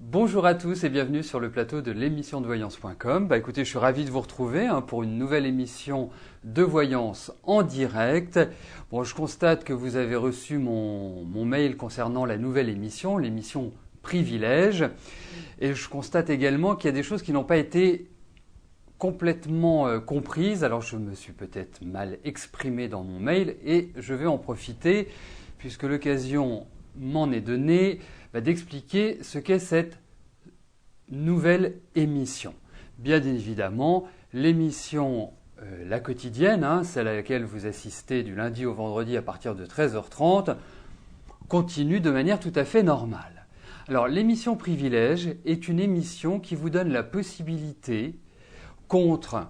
Bonjour à tous et bienvenue sur le plateau de l'émission de voyance.com. Écoutez, je suis ravi de vous retrouver pour une nouvelle émission de voyance en direct. Bon, je constate que vous avez reçu mon mail concernant la nouvelle émission, l'émission Privilège. Et je constate également qu'il y a des choses qui n'ont pas été complètement comprises. Alors, je me suis peut-être mal exprimé dans mon mail et je vais en profiter, puisque l'occasion m'en est donnée, d'expliquer ce qu'est cette nouvelle émission. Bien évidemment, l'émission La Quotidienne, celle à laquelle vous assistez du lundi au vendredi à partir de 13h30, continue de manière tout à fait normale. Alors, l'émission Privilège est une émission qui vous donne la possibilité, contre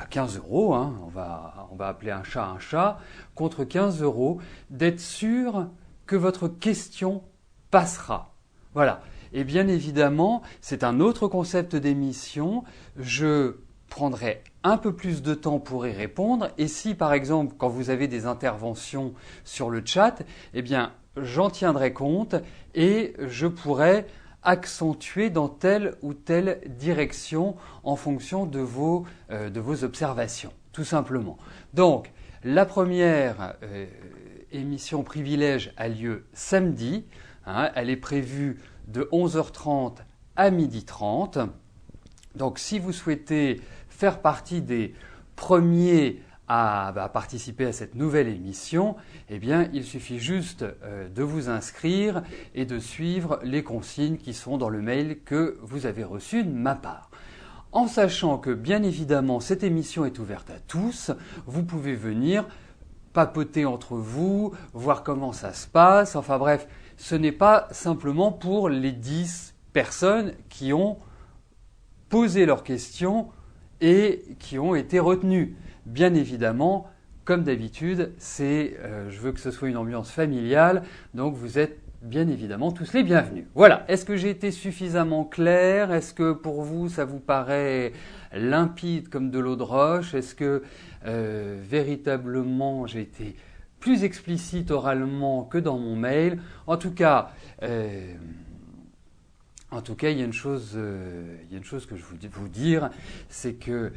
15 €, on va appeler un chat, contre 15 €, d'être sûr que votre question passera. Voilà. Et bien évidemment, c'est un autre concept d'émission. Je prendrai un peu plus de temps pour y répondre. Et si, par exemple, quand vous avez des interventions sur le chat, j'en tiendrai compte et je pourrai accentuer dans telle ou telle direction en fonction de vos observations, tout simplement. Donc, la première émission Privilège a lieu samedi. Elle est prévue de 11h30 à 12h30. Donc, si vous souhaitez faire partie des premiers à participer à cette nouvelle émission, il suffit juste de vous inscrire et de suivre les consignes qui sont dans le mail que vous avez reçu de ma part. En sachant que, bien évidemment, cette émission est ouverte à tous, vous pouvez venir papoter entre vous, voir comment ça se passe, enfin bref, ce n'est pas simplement pour les 10 personnes qui ont posé leurs questions et qui ont été retenues. Bien évidemment, comme d'habitude, je veux que ce soit une ambiance familiale, donc vous êtes bien évidemment tous les bienvenus. Voilà, est-ce que j'ai été suffisamment clair? Est-ce que pour vous, ça vous paraît limpide comme de l'eau de roche? Est-ce que véritablement, j'ai été plus explicite oralement que dans mon mail? En tout cas, il y a une chose que je veux vous dire, c'est que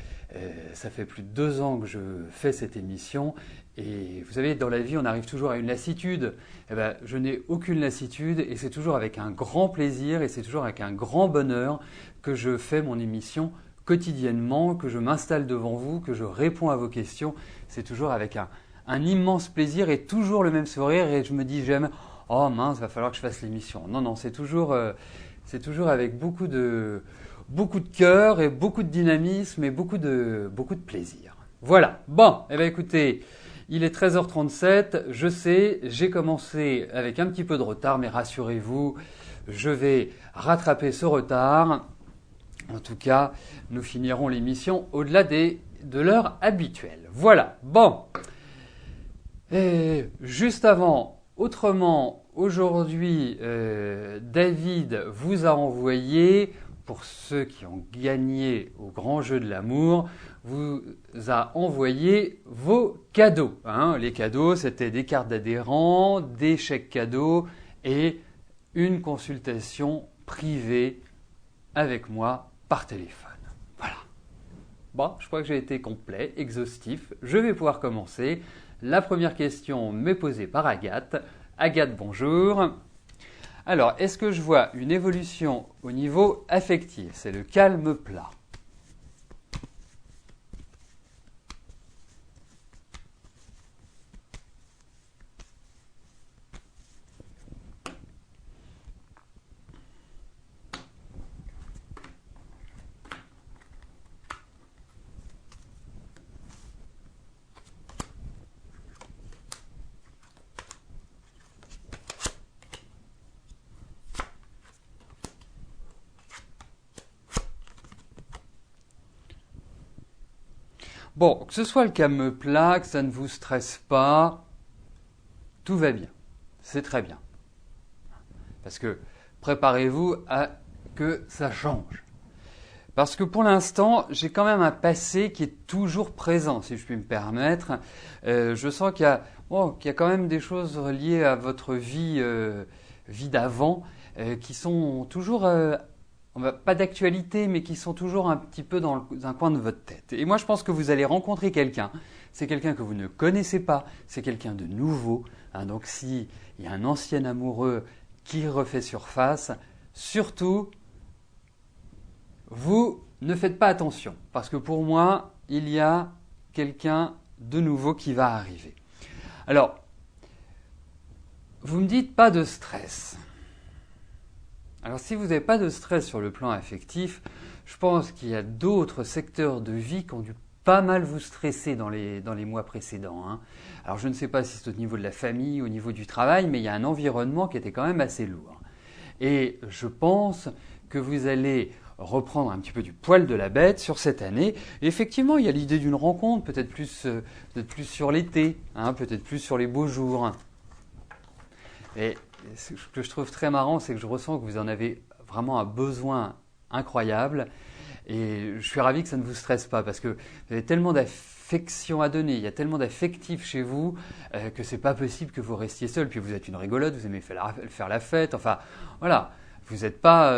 ça fait plus de 2 ans que je fais cette émission et vous savez, dans la vie, on arrive toujours à une lassitude. Je n'ai aucune lassitude et c'est toujours avec un grand plaisir et c'est toujours avec un grand bonheur que je fais mon émission quotidiennement, que je m'installe devant vous, que je réponds à vos questions. C'est toujours avec un immense plaisir et toujours le même sourire et je me dis jamais « Oh mince, va falloir que je fasse l'émission ». Non, c'est toujours avec beaucoup de cœur et beaucoup de dynamisme et beaucoup de plaisir. Voilà. Bon, écoutez, il est 13h37, je sais, j'ai commencé avec un petit peu de retard, mais rassurez-vous, je vais rattraper ce retard. En tout cas, nous finirons l'émission au-delà de l'heure habituelle. Voilà. Bon. Et juste avant, autrement, aujourd'hui, David vous a envoyé, pour ceux qui ont gagné au grand jeu de l'amour, vous a envoyé vos cadeaux. Les cadeaux, c'était des cartes d'adhérents, des chèques cadeaux et une consultation privée avec moi par téléphone. Voilà. Bon, je crois que j'ai été complet, exhaustif. Je vais pouvoir commencer. La première question m'est posée par Agathe. Agathe, bonjour. Alors, est-ce que je vois une évolution au niveau affectif? C'est le calme plat. Bon, que ce soit le calme plat, que ça ne vous stresse pas, tout va bien. C'est très bien. Parce que préparez-vous à que ça change. Parce que pour l'instant, j'ai quand même un passé qui est toujours présent, si je puis me permettre. Je sens qu'il y a quand même des choses liées à votre vie d'avant qui sont toujours, pas d'actualité, mais qui sont toujours un petit peu dans un coin de votre tête. Et moi, je pense que vous allez rencontrer quelqu'un. C'est quelqu'un que vous ne connaissez pas, c'est quelqu'un de nouveau. Hein, donc, s'il y a un ancien amoureux qui refait surface, surtout, vous ne faites pas attention, parce que pour moi, il y a quelqu'un de nouveau qui va arriver. Alors, vous me dites pas de stress. Alors, si vous n'avez pas de stress sur le plan affectif, je pense qu'il y a d'autres secteurs de vie qui ont dû pas mal vous stresser dans les mois précédents. Hein. Alors, je ne sais pas si c'est au niveau de la famille, au niveau du travail, mais il y a un environnement qui était quand même assez lourd. Et je pense que vous allez reprendre un petit peu du poil de la bête sur cette année. Et effectivement, il y a l'idée d'une rencontre, peut-être plus sur l'été, hein, peut-être plus sur les beaux jours. Et ce que je trouve très marrant, c'est que je ressens que vous en avez vraiment un besoin incroyable. Et je suis ravi que ça ne vous stresse pas, parce que vous avez tellement d'affection à donner, il y a tellement d'affectifs chez vous que c'est pas possible que vous restiez seul. Puis vous êtes une rigolote, vous aimez faire la fête, enfin voilà, vous n'êtes pas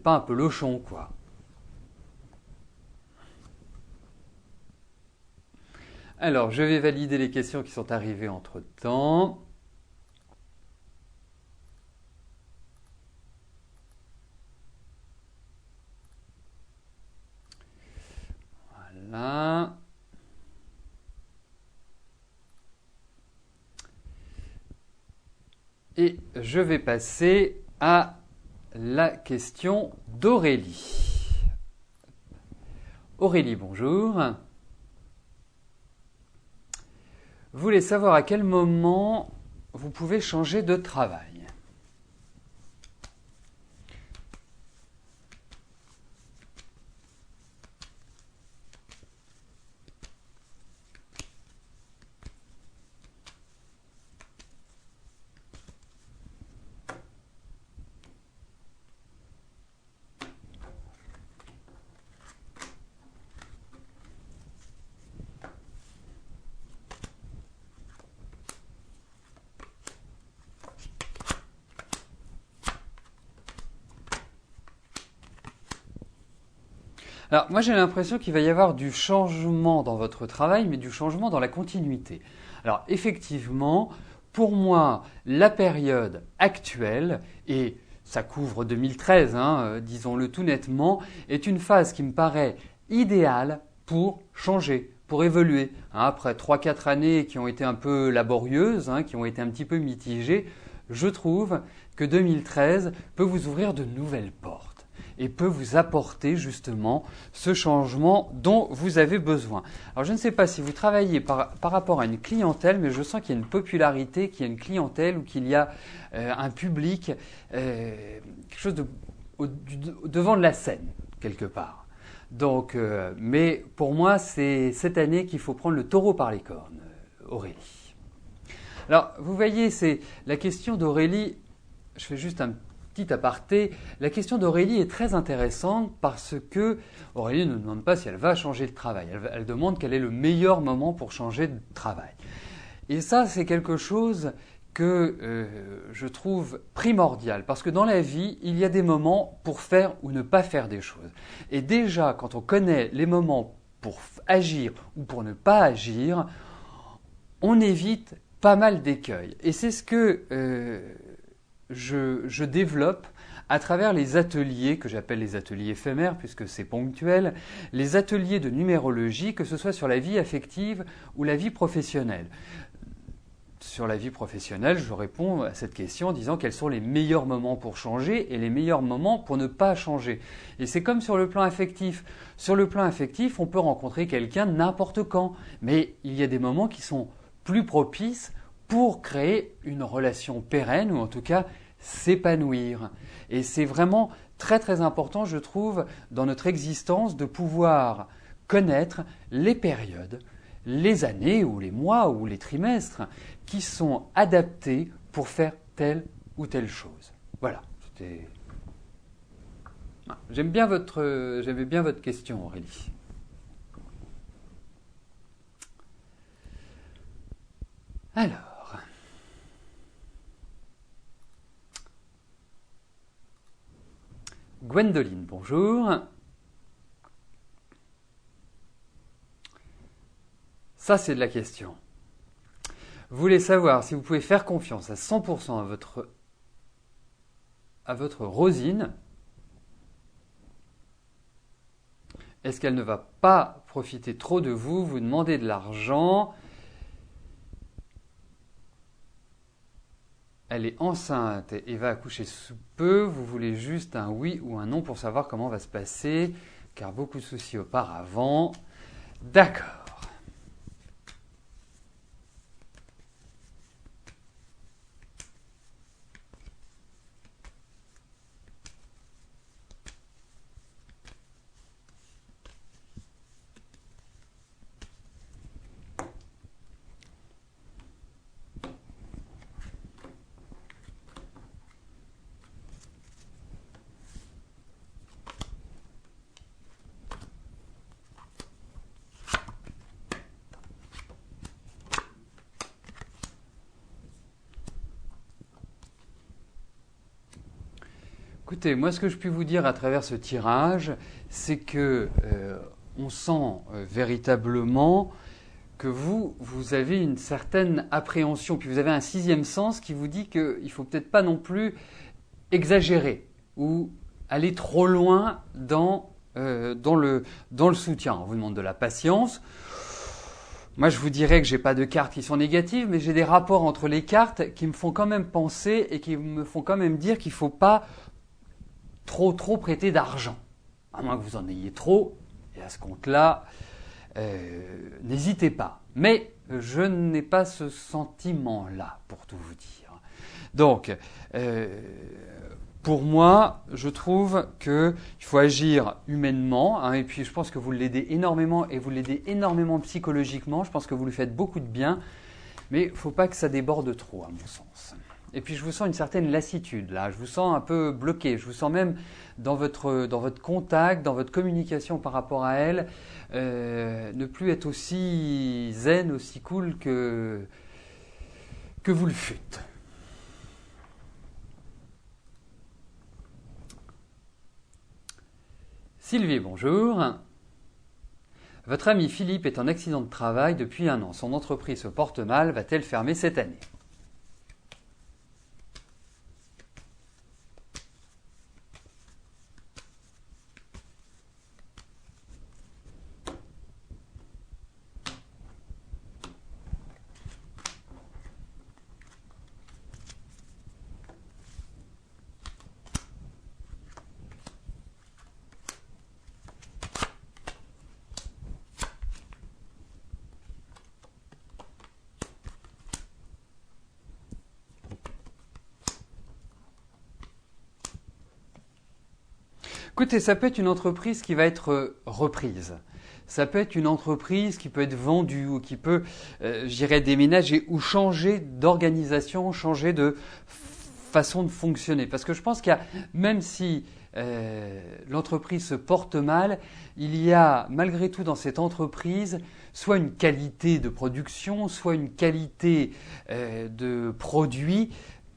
un peu lochon, quoi. Alors, je vais valider les questions qui sont arrivées entre-temps. Voilà. Et je vais passer à la question d'Aurélie. Aurélie, bonjour. Vous voulez savoir à quel moment vous pouvez changer de travail. Alors, moi j'ai l'impression qu'il va y avoir du changement dans votre travail, mais du changement dans la continuité. Alors, effectivement, pour moi, la période actuelle, et ça couvre 2013, hein, disons-le tout nettement, est une phase qui me paraît idéale pour changer, pour évoluer. Hein, après 3-4 années qui ont été un peu laborieuses, hein, qui ont été un petit peu mitigées, je trouve que 2013 peut vous ouvrir de nouvelles portes et peut vous apporter justement ce changement dont vous avez besoin. Alors je ne sais pas si vous travaillez par rapport à une clientèle, mais je sens qu'il y a une popularité, qu'il y a une clientèle ou qu'il y a un public, quelque chose devant de la scène, quelque part. Donc, mais pour moi, c'est cette année qu'il faut prendre le taureau par les cornes, Aurélie. Alors, vous voyez, c'est la question d'Aurélie. Je fais juste un petit aparté. La question d'Aurélie est très intéressante parce que Aurélie ne demande pas si elle va changer de travail. Elle demande quel est le meilleur moment pour changer de travail. Et ça, c'est quelque chose que je trouve primordial parce que dans la vie, il y a des moments pour faire ou ne pas faire des choses. Et déjà, quand on connaît les moments pour agir ou pour ne pas agir, on évite pas mal d'écueils. Et c'est ce que je développe à travers les ateliers que j'appelle les ateliers éphémères puisque c'est ponctuel, les ateliers de numérologie, que ce soit sur la vie affective ou la vie professionnelle. Sur la vie professionnelle, je réponds à cette question en disant quels sont les meilleurs moments pour changer et les meilleurs moments pour ne pas changer. Et c'est comme sur le plan affectif. Sur le plan affectif, on peut rencontrer quelqu'un n'importe quand, mais il y a des moments qui sont plus propices pour créer une relation pérenne ou en tout cas s'épanouir. Et c'est vraiment très très important, je trouve, dans notre existence de pouvoir connaître les périodes, les années ou les mois ou les trimestres qui sont adaptés pour faire telle ou telle chose. Voilà. J'aimais bien votre question, Aurélie. Alors, Gwendoline, bonjour. Ça, c'est de la question. Vous voulez savoir si vous pouvez faire confiance à 100% à votre Rosine. Est-ce qu'elle ne va pas profiter trop de vous, vous demander de l'argent? Elle est enceinte et va accoucher sous peu. Vous voulez juste un oui ou un non pour savoir comment va se passer, car beaucoup de soucis auparavant. D'accord. Écoutez, moi ce que je puis vous dire à travers ce tirage, c'est que on sent véritablement que vous avez une certaine appréhension, puis vous avez un sixième sens qui vous dit qu'il ne faut peut-être pas non plus exagérer ou aller trop loin dans le soutien. On vous demande de la patience. Moi, je vous dirais que j'ai pas de cartes qui sont négatives, mais j'ai des rapports entre les cartes qui me font quand même penser et qui me font quand même dire qu'il ne faut pas trop prêter d'argent. À moins que vous en ayez trop, et à ce compte-là, n'hésitez pas. Mais je n'ai pas ce sentiment-là, pour tout vous dire. Donc, pour moi, je trouve qu'il faut agir humainement, hein, et puis je pense que vous l'aidez énormément, et vous l'aidez énormément psychologiquement, je pense que vous lui faites beaucoup de bien, mais il ne faut pas que ça déborde trop, à mon sens. Et puis je vous sens une certaine lassitude là, je vous sens un peu bloqué, je vous sens même dans votre contact, dans votre communication par rapport à elle, ne plus être aussi zen, aussi cool que vous le fûtes. Sylvie, bonjour. Votre ami Philippe est en accident de travail depuis 1 an. Son entreprise se porte mal, va-t-elle fermer cette année? Écoutez, ça peut être une entreprise qui va être reprise. Ça peut être une entreprise qui peut être vendue ou qui peut, j'irais, déménager ou changer d'organisation, changer de façon de fonctionner. Parce que je pense qu'il y a, même si l'entreprise se porte mal, il y a malgré tout dans cette entreprise soit une qualité de production, soit une qualité de produit.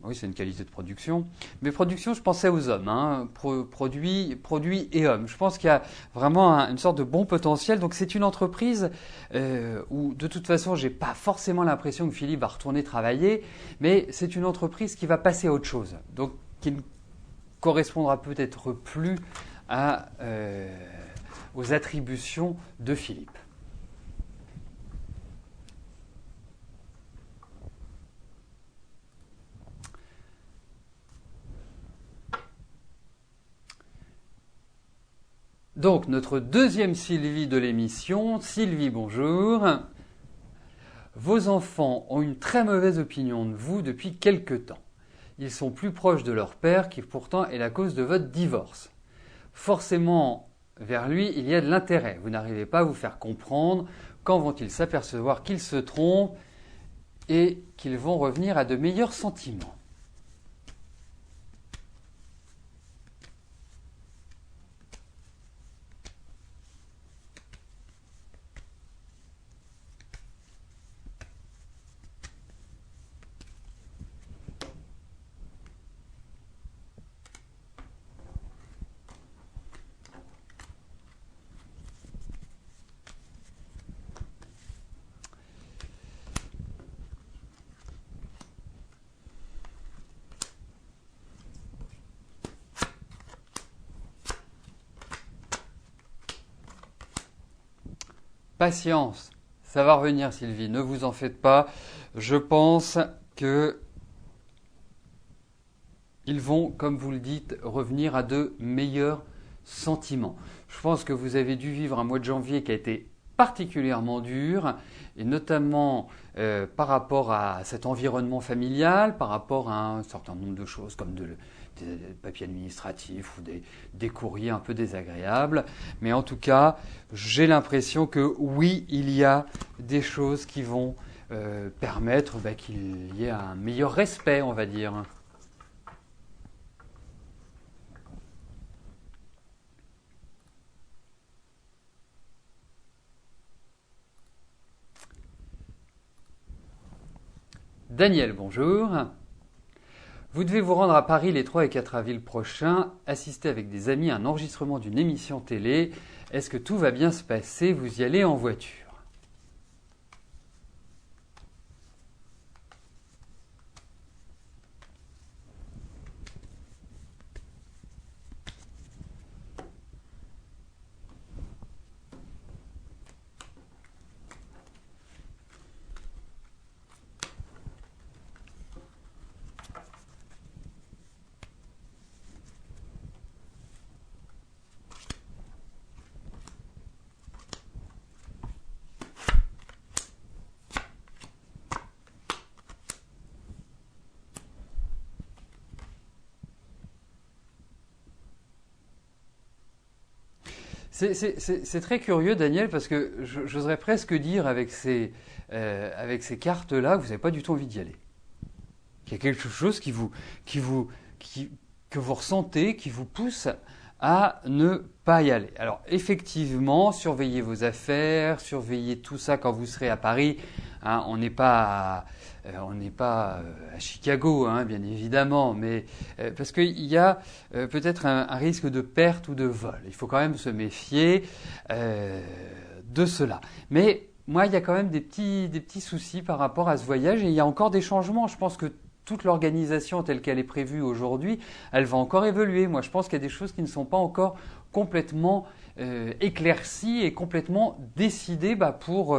Oui, c'est une qualité de production. Mais production, je pensais aux hommes, hein. Produit et hommes. Je pense qu'il y a vraiment une sorte de bon potentiel. Donc c'est une entreprise où de toute façon, j'ai pas forcément l'impression que Philippe va retourner travailler, mais c'est une entreprise qui va passer à autre chose. Donc qui ne correspondra peut-être plus aux attributions de Philippe. Donc, notre deuxième Sylvie de l'émission. Sylvie, bonjour. Vos enfants ont une très mauvaise opinion de vous depuis quelque temps. Ils sont plus proches de leur père qui pourtant est la cause de votre divorce. Forcément, vers lui, il y a de l'intérêt. Vous n'arrivez pas à vous faire comprendre. Quand vont-ils s'apercevoir qu'ils se trompent et qu'ils vont revenir à de meilleurs sentiments? patience, ça va revenir Sylvie, ne vous en faites pas. Je pense que ils vont, comme vous le dites, revenir à de meilleurs sentiments. Je pense que vous avez dû vivre un mois de janvier qui a été particulièrement dur, et notamment par rapport à cet environnement familial, par rapport à un certain nombre de choses comme des papiers administratifs ou des courriers un peu désagréables. Mais en tout cas, j'ai l'impression que oui, il y a des choses qui vont permettre qu'il y ait un meilleur respect, on va dire. Daniel, bonjour. Vous devez vous rendre à Paris les 3 et 4 avril prochains, assister avec des amis à un enregistrement d'une émission télé. Est-ce que tout va bien se passer? Vous y allez en voiture? C'est très curieux, Daniel, parce que j'oserais presque dire avec ces cartes-là, vous n'avez pas du tout envie d'y aller. Il y a quelque chose que vous ressentez, qui vous pousse à ne pas y aller. Alors effectivement, surveillez vos affaires, surveillez tout ça quand vous serez à Paris. Hein, on n'est pas à Chicago, hein, bien évidemment, mais parce qu'il y a peut-être un risque de perte ou de vol. Il faut quand même se méfier de cela. Mais moi, il y a quand même des petits soucis par rapport à ce voyage et il y a encore des changements. Je pense que toute l'organisation telle qu'elle est prévue aujourd'hui, elle va encore évoluer. Moi, je pense qu'il y a des choses qui ne sont pas encore complètement éclaircies et complètement décidées pour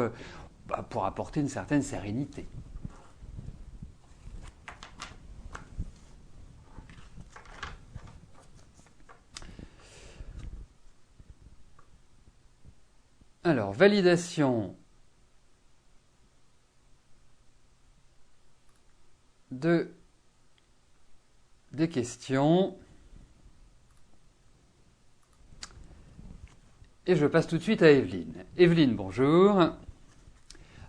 apporter une certaine sérénité. Alors, validation des questions. Et je passe tout de suite à Evelyne. Evelyne, bonjour.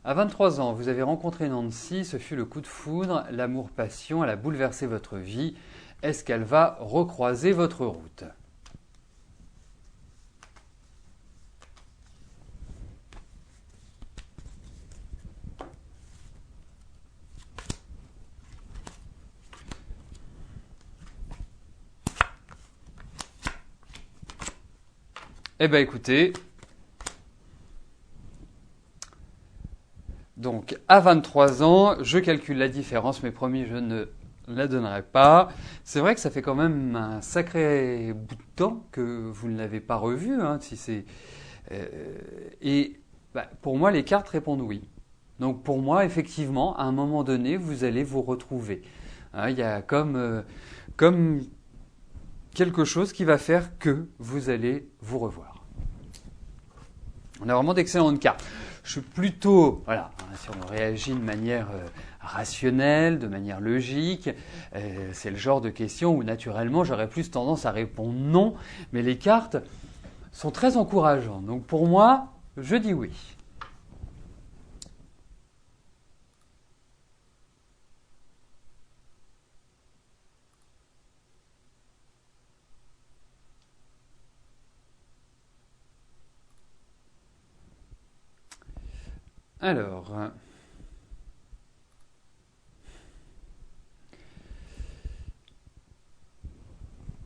À 23 ans, vous avez rencontré Nancy, ce fut le coup de foudre, l'amour-passion, elle a bouleversé votre vie. Est-ce qu'elle va recroiser votre route? Eh bien écoutez, donc à 23 ans, je calcule la différence, mais promis, je ne la donnerai pas. C'est vrai que ça fait quand même un sacré bout de temps que vous ne l'avez pas revu. Hein, pour moi, les cartes répondent oui. Donc pour moi, effectivement, à un moment donné, vous allez vous retrouver. Hein, il y a comme quelque chose qui va faire que vous allez vous revoir. On a vraiment d'excellentes cartes. Je suis plutôt, voilà, si on réagit de manière rationnelle, de manière logique, c'est le genre de question où naturellement j'aurais plus tendance à répondre non, mais les cartes sont très encourageantes. Donc pour moi, je dis oui.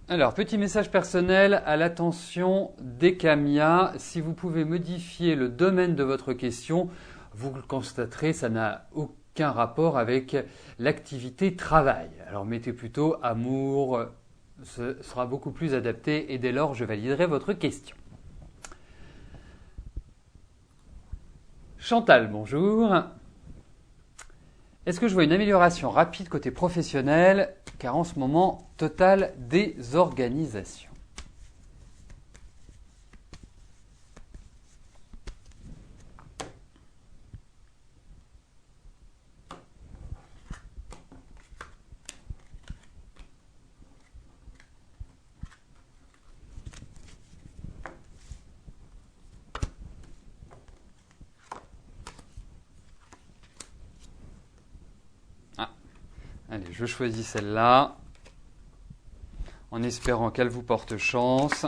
Alors, petit message personnel à l'attention des Camia. Si vous pouvez modifier le domaine de votre question, vous le constaterez, ça n'a aucun rapport avec l'activité travail. Alors, mettez plutôt amour, ce sera beaucoup plus adapté et dès lors, je validerai votre question. Chantal, bonjour. Est-ce que je vois une amélioration rapide côté professionnel, car en ce moment, totale désorganisation? Allez, je choisis celle-là, en espérant qu'elle vous porte chance.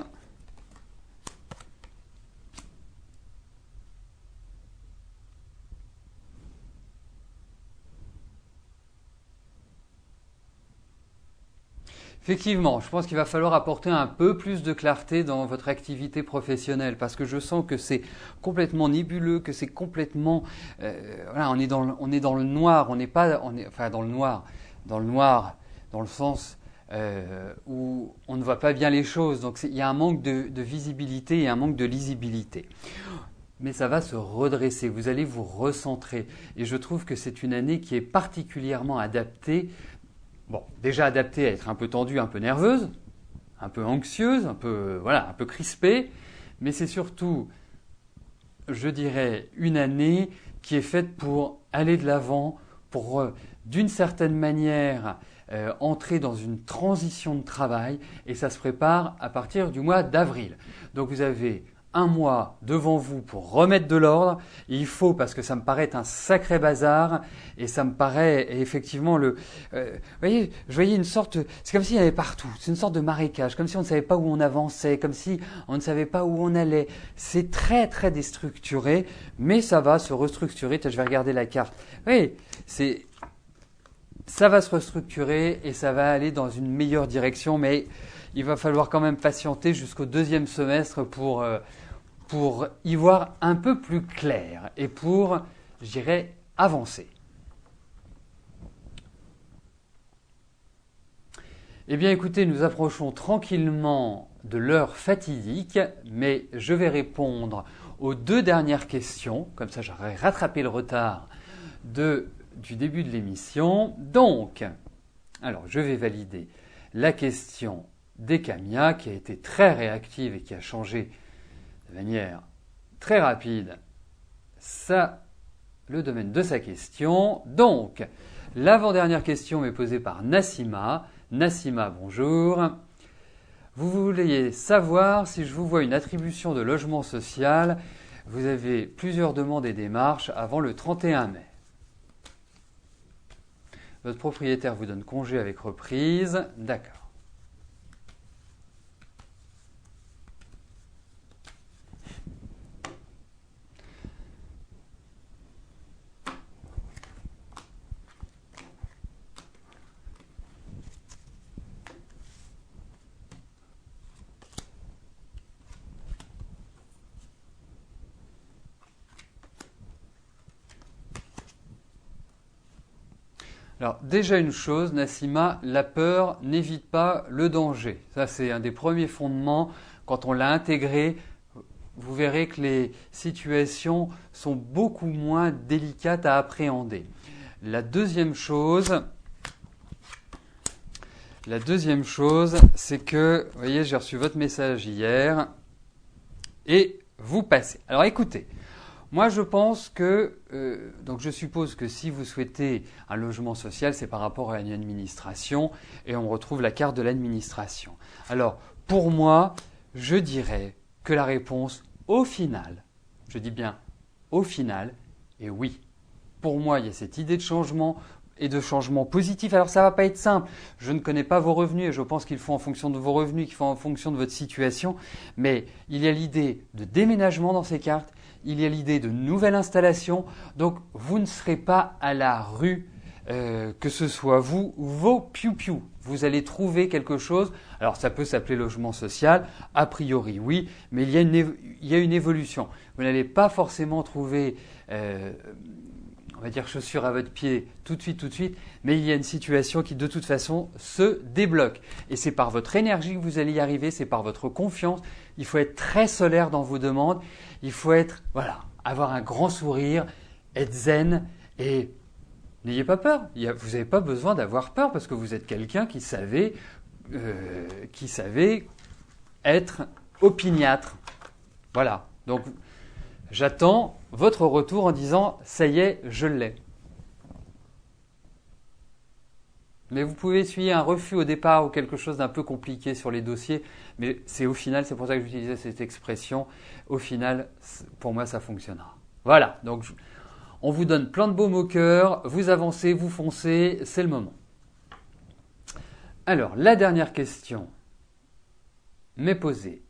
Effectivement, je pense qu'il va falloir apporter un peu plus de clarté dans votre activité professionnelle parce que je sens que c'est complètement nébuleux, que c'est complètement, voilà, on est dans le noir, enfin dans le noir, dans le sens où on ne voit pas bien les choses. Donc il y a un manque de visibilité et un manque de lisibilité. Mais ça va se redresser, vous allez vous recentrer. Et je trouve que c'est une année qui est particulièrement adaptée. Bon, déjà adaptée à être un peu tendue, un peu nerveuse, un peu anxieuse, un peu crispée, mais c'est surtout, je dirais, une année qui est faite pour aller de l'avant, pour d'une certaine manière entrer dans une transition de travail, et ça se prépare à partir du mois d'avril. Donc vous avez un mois devant vous pour remettre de l'ordre. Il faut, parce que ça me paraît être un sacré bazar, et ça me paraît effectivement vous voyez, je voyais une sorte, c'est comme s'il y en avait partout, c'est une sorte de marécage, comme si on ne savait pas où on avançait, comme si on ne savait pas où on allait. C'est très très déstructuré, mais ça va se restructurer. Je vais regarder la carte. Oui, ça va se restructurer et ça va aller dans une meilleure direction, mais il va falloir quand même patienter jusqu'au deuxième semestre pour y voir un peu plus clair et pour, je dirais, avancer. Eh bien écoutez, nous approchons tranquillement de l'heure fatidique, mais je vais répondre aux deux dernières questions, comme ça j'aurai rattrapé le retard du début de l'émission. Donc, alors je vais valider la question d'Ekamia qui a été très réactive et qui a changé de manière très rapide le domaine de sa question. Donc, l'avant-dernière question m'est posée par Nassima. Nassima, bonjour. Vous vouliez savoir si je vous vois une attribution de logement social. Vous avez plusieurs demandes et démarches avant le 31 mai. Votre propriétaire vous donne congé avec reprise. D'accord. Alors déjà une chose, Nassima, la peur n'évite pas le danger. Ça c'est un des premiers fondements. Quand on l'a intégré, vous verrez que les situations sont beaucoup moins délicates à appréhender. La deuxième chose, c'est que, vous voyez, j'ai reçu votre message hier et vous passez. Alors écoutez. Moi, je pense que, donc je suppose que si vous souhaitez un logement social, c'est par rapport à une administration et on retrouve la carte de l'administration. Alors, pour moi, je dirais que la réponse, au final, je dis bien au final, est oui. Pour moi, il y a cette idée de changement et de changement positif. Alors, ça ne va pas être simple. Je ne connais pas vos revenus et je pense qu'il faut en fonction de vos revenus, qu'il faut en fonction de votre situation. Mais il y a l'idée de déménagement dans ces cartes. Il y a l'idée de nouvelle installation, donc vous ne serez pas à la rue, que ce soit vous ou vos piou-piou. Vous allez trouver quelque chose, alors ça peut s'appeler logement social, a priori oui, mais il y a une évolution. Vous n'allez pas forcément trouver, on va dire chaussures à votre pied tout de suite, mais il y a une situation qui de toute façon se débloque. Et c'est par votre énergie que vous allez y arriver, c'est par votre confiance. Il faut être très solaire dans vos demandes. Il faut être avoir un grand sourire, être zen et n'ayez pas peur. Vous n'avez pas besoin d'avoir peur parce que vous êtes quelqu'un qui savait être opiniâtre. Voilà. Donc, j'attends votre retour en disant « ça y est, je l'ai ». Mais vous pouvez essuyer un refus au départ ou quelque chose d'un peu compliqué sur les dossiers, mais c'est au final, c'est pour ça que j'utilisais cette expression, au final, pour moi, ça fonctionnera. Voilà, donc on vous donne plein de baume au cœur, vous avancez, vous foncez, c'est le moment. Alors, la dernière question m'est posée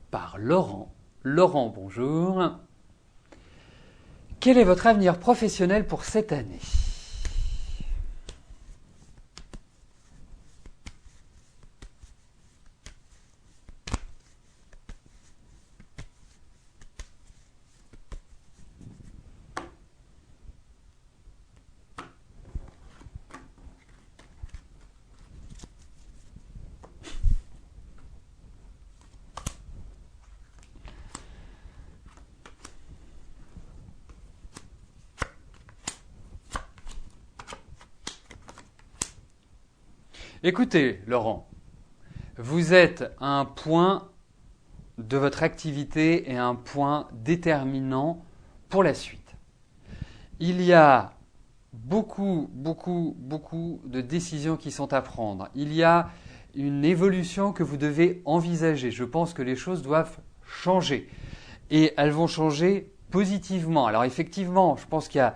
par Laurent. Laurent, bonjour. Quel est votre avenir professionnel pour cette année ? Écoutez, Laurent, vous êtes à un point de votre activité et un point déterminant pour la suite. Il y a beaucoup de décisions qui sont à prendre. Il y a une évolution que vous devez envisager. Je pense que les choses doivent changer et elles vont changer positivement. Alors effectivement, je pense qu'il y a...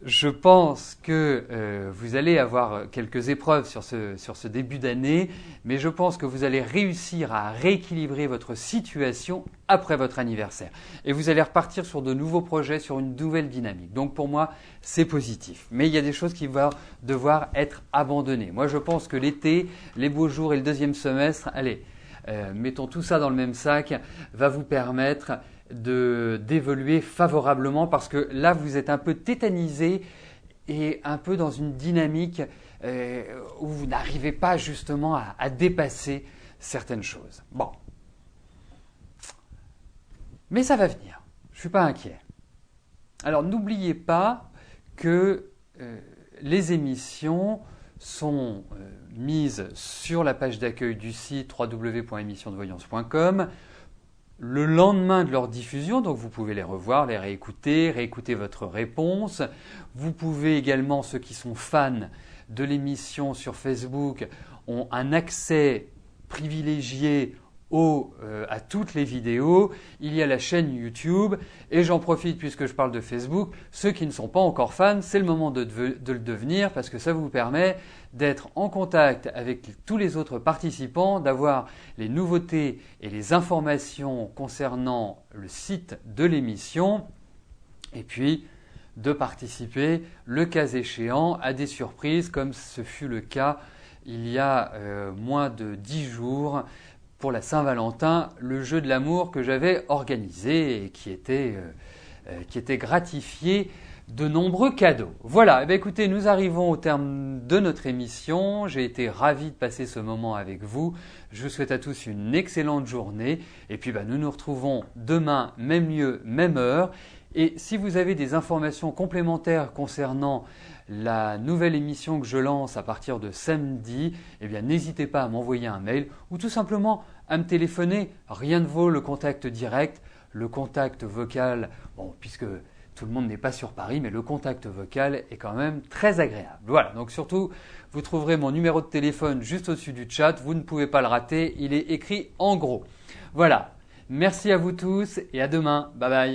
Je pense que vous allez avoir quelques épreuves sur ce début d'année, mais je pense que vous allez réussir à rééquilibrer votre situation après votre anniversaire. Et vous allez repartir sur de nouveaux projets, sur une nouvelle dynamique. Donc pour moi, c'est positif. Mais il y a des choses qui vont devoir être abandonnées. Moi, je pense que l'été, les beaux jours et le deuxième semestre, allez, mettons tout ça dans le même sac, va vous permettre d'évoluer favorablement parce que là, vous êtes un peu tétanisé et un peu dans une dynamique où vous n'arrivez pas justement à dépasser certaines choses. Bon. Mais ça va venir. Je ne suis pas inquiet. Alors, n'oubliez pas que les émissions sont mises sur la page d'accueil du site www.émissionsdevoyance.com le lendemain de leur diffusion, donc vous pouvez les revoir, les réécouter votre réponse. Vous pouvez également, ceux qui sont fans de l'émission sur Facebook, ont un accès privilégié à toutes les vidéos. Il y a la chaîne YouTube et j'en profite puisque je parle de Facebook. Ceux qui ne sont pas encore fans, c'est le moment de le devenir parce que ça vous permet d'être en contact avec tous les autres participants, d'avoir les nouveautés et les informations concernant le site de l'émission et puis de participer, le cas échéant, à des surprises comme ce fut le cas il y a moins de 10 jours pour la Saint-Valentin, le jeu de l'amour que j'avais organisé et qui était gratifié de nombreux cadeaux. Voilà, eh bien, écoutez, nous arrivons au terme de notre émission. J'ai été ravi de passer ce moment avec vous. Je vous souhaite à tous une excellente journée. Et puis, nous nous retrouvons demain, même lieu, même heure. Et si vous avez des informations complémentaires concernant la nouvelle émission que je lance à partir de samedi, eh bien, n'hésitez pas à m'envoyer un mail ou tout simplement à me téléphoner. Rien ne vaut le contact direct, le contact vocal, bon, puisque tout le monde n'est pas sur Paris, mais le contact vocal est quand même très agréable. Voilà, donc surtout, vous trouverez mon numéro de téléphone juste au-dessus du chat. Vous ne pouvez pas le rater, il est écrit en gros. Voilà, merci à vous tous et à demain. Bye bye.